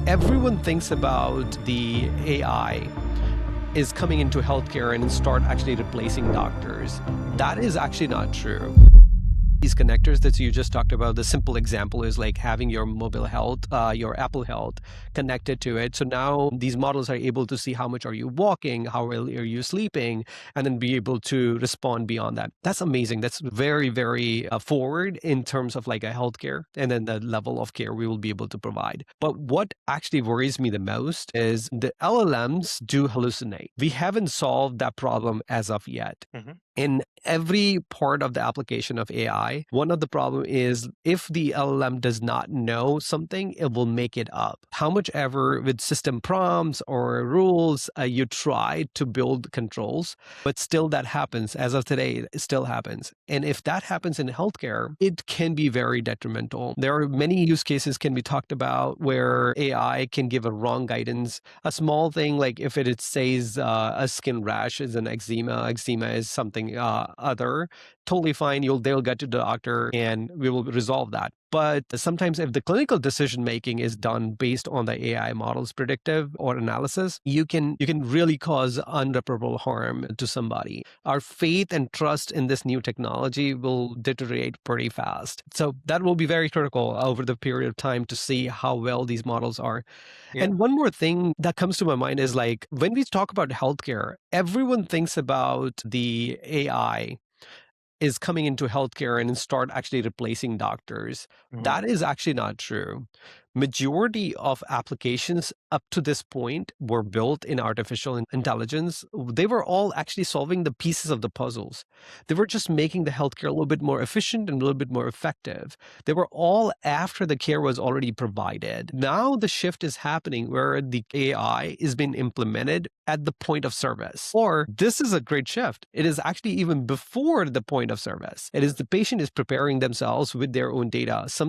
everyone thinks about the AI is coming into healthcare and start actually replacing doctors. That is actually not true. These connectors that you just talked about, the simple example is like having your mobile health, your Apple Health connected to it. So now these models are able to see how much are you walking, how well are you sleeping, and then be able to respond beyond that. That's amazing. That's very, very forward in terms of like a healthcare and then the level of care we will be able to provide. But what actually worries me the most is the LLMs do hallucinate. We haven't solved that problem as of yet. In every part of the application of AI, one of the problem is if the LLM does not know something, it will make it up. How much ever with system prompts or rules, you try to build controls, but still that happens. As of today, it still happens. And if that happens in healthcare, it can be very detrimental. There are many use cases can be talked about where AI can give a wrong guidance. A small thing like if it says a skin rash is an eczema is something other, totally fine. They'll get to the doctor and we will resolve that. But sometimes if the clinical decision making is done based on the AI model's predictive or analysis, you can really cause irreversible harm to somebody. Our faith and trust in this new technology will deteriorate pretty fast. So that will be very critical over the period of time to see how well these models are. Yeah. And one more thing that comes to my mind is like when we talk about healthcare, everyone thinks about the AI is coming into healthcare and start actually replacing doctors. That is actually not true. Majority of applications up to this point were built in artificial intelligence. They were all actually solving the pieces of the puzzles. They were just making the healthcare a little bit more efficient and a little bit more effective. They were all after the care was already provided. Now the shift is happening where the AI is being implemented at the point of service. Or this is a great shift. It is actually even before the point of service. It is the patient is preparing themselves with their own data.